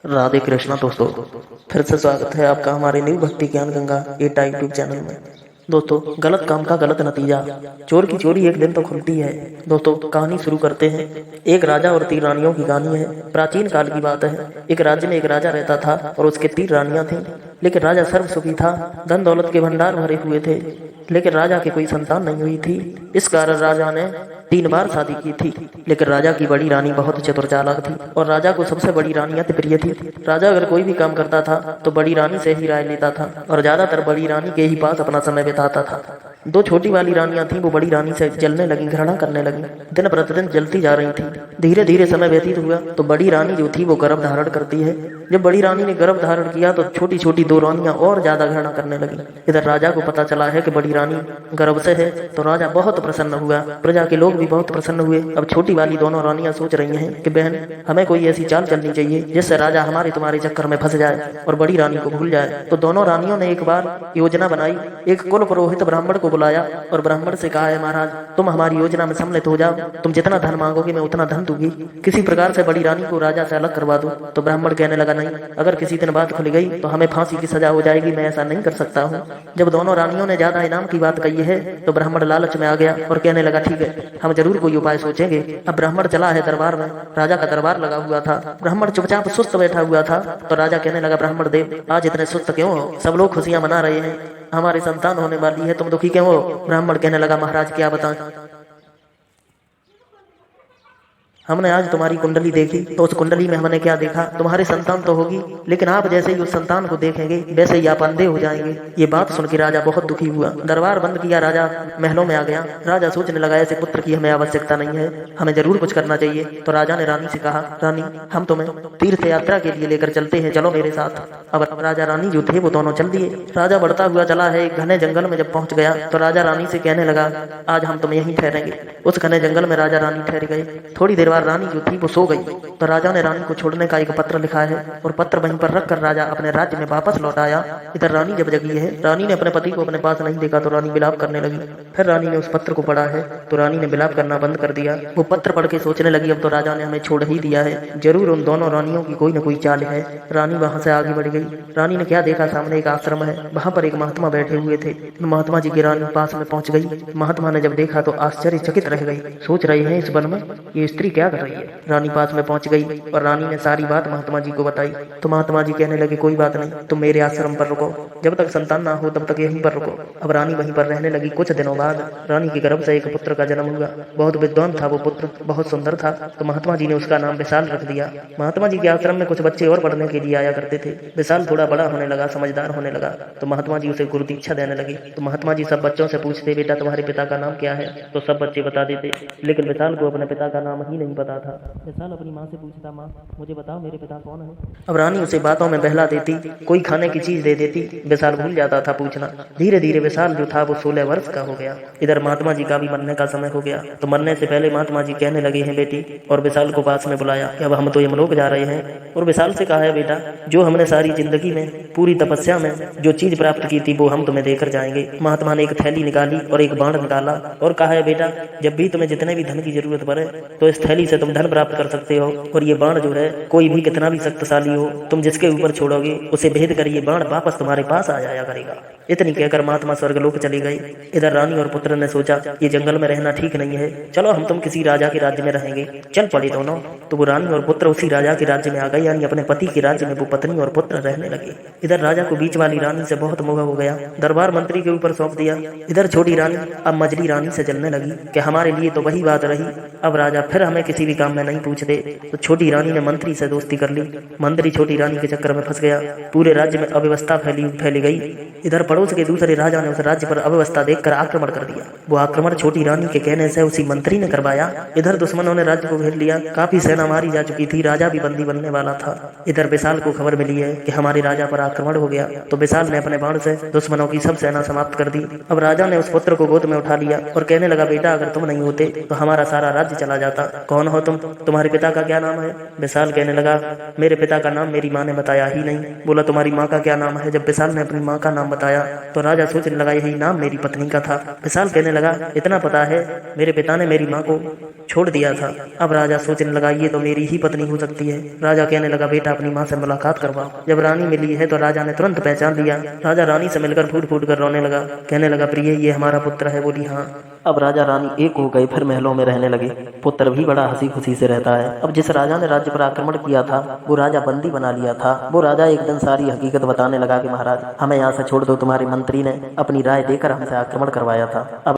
राधे कृष्णा दोस्तों, फिर से स्वागत है आपका हमारे न्यू भक्ति ज्ञान गंगा एटा यूट्यूब चैनल में। दोस्तों, गलत काम का गलत नतीजा, चोर की चोरी एक दिन तो खुलती है। दोस्तों, कहानी शुरू करते हैं। एक राजा और 3 रानियों की कहानी है। प्राचीन काल की बात है। एक राज्य में एक राजा रहता था और उसके 3 रानियां थीं। लेकिन राजा सर्वसुखी था, धन दौलत के भंडार भरे हुए थे। लेकिन राजा की कोई संतान नहीं हुई थी। इस कारण राजा ने 3 बार शादी की थी। लेकिन राजा की बड़ी रानी बहुत चतुर चालाक थी और राजा को सबसे बड़ी रानी अति प्रिय थी। राजा अगर कोई भी काम करता था तो बड़ी रानी से ही राय लेता था और ज्यादातर बड़ी रानी के ही पास अपना समय बिताता था। 2 छोटी वाली रानियां थीं, वो बड़ी रानी से जलने लगी, घृणा करने लगी। दिन प्रतिदिन जलती जा रही थी। धीरे धीरे समय व्यतीत हुआ तो बड़ी रानी जो थी वो गर्भ धारण करती है। जब बड़ी रानी ने गर्भ धारण किया तो छोटी छोटी 2 रानियां और ज्यादा घृणा करने लगी। इधर राजा को पता चला है कि बड़ी रानी गर्भ से है तो राजा बहुत प्रसन्न हुआ। प्रजा के लोग भी बहुत प्रसन्न हुए। अब छोटी वाली दोनों रानियां सोच रही हैं कि बहन, हमें कोई ऐसी चाल चलनी चाहिए जिससे राजा हमारे तुम्हारे चक्कर में फंस जाए और बड़ी रानी को भूल जाए। तो दोनों रानियों ने एक बार योजना बनाई। एक कुल पुरोहित ब्राह्मण को बुलाया और ब्राह्मण से कहा है, महाराज तुम हमारी योजना में सम्मिलित हो जाओ। तुम जितना धन मांगोगे मैं उतना धन दूंगी। किसी प्रकार से बड़ी रानी को राजा से अलग करवा दो। तो ब्राह्मण कहने लगा, नहीं, अगर किसी दिन बात खुल गई तो हमें फांसी की सजा हो जाएगी, मैं ऐसा नहीं कर सकता हूँ। जब दोनों रानियों ने ज्यादा इनाम की बात कही है तो ब्राह्मण लालच में आ गया और कहने लगा, ठीक है, हम जरूर कोई उपाय सोचेंगे। अब ब्राह्मण चला है दरबार में। राजा का दरबार लगा हुआ था। ब्राह्मण चुपचाप सुस्त बैठा हुआ था। तो राजा कहने लगा, ब्राह्मण देव, आज इतने सुस्त क्यों हो? सब लोग खुशियां मना रहे हैं, हमारी संतान होने वाली है, तुम दुखी क्यों हो? ब्राह्मण कहने लगा, महाराज क्या बताएं, हमने आज तुम्हारी कुंडली देखी तो उस कुंडली में हमने क्या देखा? तुम्हारी संतान तो होगी, लेकिन आप जैसे ही उस संतान को देखेंगे वैसे ही आप अंधे हो जाएंगे। ये बात सुन के राजा बहुत दुखी हुआ। दरबार बंद किया, राजा महलों में आ गया। राजा सोचने लगा, ऐसे पुत्र की हमें आवश्यकता नहीं है, हमें जरूर कुछ करना चाहिए। तो राजा ने रानी से कहा, रानी हम तुम्हें तीर्थ यात्रा के लिए लेकर चलते हैं, चलो मेरे साथ। अब राजा रानी जो थे वो दोनों चल दिए। राजा बढ़ता हुआ चला है। एक घने जंगल में जब पहुंच गया तो राजा रानी से कहने लगा, आज हम तुम यहीं ठहरेंगे। उस घने जंगल में राजा रानी ठहर गए। थोड़ी देर बाद रानी जो थी वो सो गई। तो राजा ने रानी को छोड़ने का एक पत्र लिखा है और पत्र वहीं पर रखकर राजा अपने राज्य में वापस लौट आया। इधर रानी जब जगी है, रानी ने अपने पति को अपने पास नहीं देखा तो रानी विलाप करने लगी। फिर रानी ने उस पत्र को पढ़ा है तो रानी ने विलाप करना बंद कर दिया। वो पत्र पढ़ के सोचने लगी, अब तो राजा ने हमें छोड़ ही दिया है, जरूर उन दोनों रानियों की कोई न कोई चाल है। रानी वहां से आगे बढ़ गई। रानी ने क्या देखा, सामने एक आश्रम है, वहां पर एक महात्मा बैठे हुए थे। महात्मा जी की रानी पास में पहुंच गई। महात्मा ने जब देखा तो आश्चर्यचकित रह गई। सोच रहे हैं, इस वन में ये स्त्री क्या कर रही है? रानी पास में पहुंच गई और रानी ने सारी बात महात्मा जी को बताई। तो महात्मा जी कहने लगे, कोई बात नहीं, तुम मेरे आश्रम पर रुको, जब तक संतान ना हो तब तक यहीं पर रुको। अब रानी वहीं पर रहने लगी। कुछ दिनों बाद रानी के गर्भ से एक पुत्र का जन्म हुआ। बहुत विद्वान था वो पुत्र, बहुत सुंदर था। तो महात्मा जी ने उसका नाम विशाल रख दिया। महात्मा जी के आश्रम में कुछ बच्चे और पढ़ने के लिए आया करते थे। विशाल थोड़ा बड़ा होने लगा, समझदार होने लगा। तो महात्मा जी उसे गुरु दीक्षा देने लगे। तो महात्मा जी सब बच्चों से पूछते, बेटा तुम्हारे पिता का नाम क्या है? तो सब बच्चे बता देते, लेकिन विशाल को अपने पिता का नाम ही नहीं पता था। विशाल अपनी माँ से पूछता, माँ मुझे बताओ मेरे पिता कौन है? अब रानी उसे बातों में बहला देती, कोई खाने की चीज दे देती। विशाल भूल जाता था पूछना। धीरे धीरे विशाल जो था वो 16 वर्ष का हो गया। इधर महात्मा जी का भी मरने का समय हो गया। तो मरने से पहले महात्मा जी कहने लगे हैं, बेटी, और विशाल को पास में बुलाया कि अब हम तो यमलोक जा रहे हैं। और विशाल से कहा है, बेटा, जो हमने सारी जिंदगी में पूरी तपस्या में जो चीज प्राप्त की थी वो हम तुम्हें देकर जाएंगे। महात्मा ने एक थैली निकाली और एक बाण निकाला और कहा है, बेटा, जब भी तुम्हें जितने भी धन की जरूरत पड़े तो इस थैली से तुम धन प्राप्त कर सकते हो। और ये बाण जो है, कोई भी कितना भी शक्तिशाली हो, तुम जिसके ऊपर छोड़ोगे उसे भेद कर ये बाण वापस तुम्हारे पास आ जाया करेगा। इतनी कहकर महात्मा स्वर्गलोक चली गई। इधर रानी और पुत्र ने सोचा, ये जंगल में रहना ठीक नहीं है, चलो हम तुम किसी राजा के राज्य में रहेंगे। चल पड़े दोनों। तो वो रानी और पुत्र उसी राजा के राज्य में आ गए, यानी अपने पति के राज्य में वो पत्नी और पुत्र रहने लगे। इधर राजा को बीच वाली रानी से बहुत मोह हो गया, दरबार मंत्री के ऊपर सौंप दिया। इधर छोटी रानी अब मझली रानी से जलने लगी कि हमारे लिए तो वही बात रही, अब राजा फिर हमें किसी भी काम में नहीं पूछते। तो छोटी रानी ने मंत्री से दोस्ती कर ली। मंत्री छोटी रानी के चक्कर में फंस गया। पूरे राज्य में अव्यवस्था फैली गई। इधर पड़ोस के दूसरे राजा ने उस राज्य पर अव्यवस्था देखकर आक्रमण कर दिया। वो आक्रमण छोटी रानी के कहने से उसी मंत्री ने करवाया। इधर दुश्मनों ने राज्य को घेर लिया। काफी सेना मारी जा चुकी थी, राजा भी बंदी बनने वाला था। इधर विशाल को खबर मिली है कि हमारे राजा पर आक्रमण हो गया। तो विशाल ने अपने बाण से दुश्मनों की सब सेना समाप्त कर दी। अब राजा ने उस पुत्र को गोद में उठा लिया और कहने लगा, बेटा, अगर तुम नहीं होते तो हमारा सारा राज्य चला जाता। कौन हो तुम? तुम्हारे पिता का क्या नाम है? विशाल कहने लगा, मेरे पिता का नाम मेरी माँ ने बताया ही नहीं। बोला, तुम्हारी माँ का क्या नाम है? जब विशाल ने अपनी माँ का नाम बताया तो राजा सोचने लगा यही नाम मेरी पत्नी का था। विशाल कहने लगा इतना पता है, मेरे पिता ने मेरी माँ को छोड़ दिया था। अब राजा सोचने लगा ये तो मेरी ही पत्नी हो सकती है। राजा कहने लगा बेटा अपनी माँ से मुलाकात करवाओ। जब रानी मिली है तो राजा ने तुरंत पहचान लिया। राजा रानी से मिलकर फूट फूट कर रोने लगा, कहने लगा प्रिय ये हमारा पुत्र है। बोली हाँ। अब राजा रानी एक हो गए, फिर महलों में रहने लगे। पुत्र भी बड़ा हंसी खुशी से रहता है। अब जिस राजा ने राज्य पर आक्रमण किया था वो राजा बंदी बना लिया था। वो राजा एक दिन सारी हकीकत बताने लगा कि महाराज हमें यहाँ से छोड़ दो, तुम्हारे मंत्री ने अपनी राय देकर हमसे आक्रमण करवाया था। अब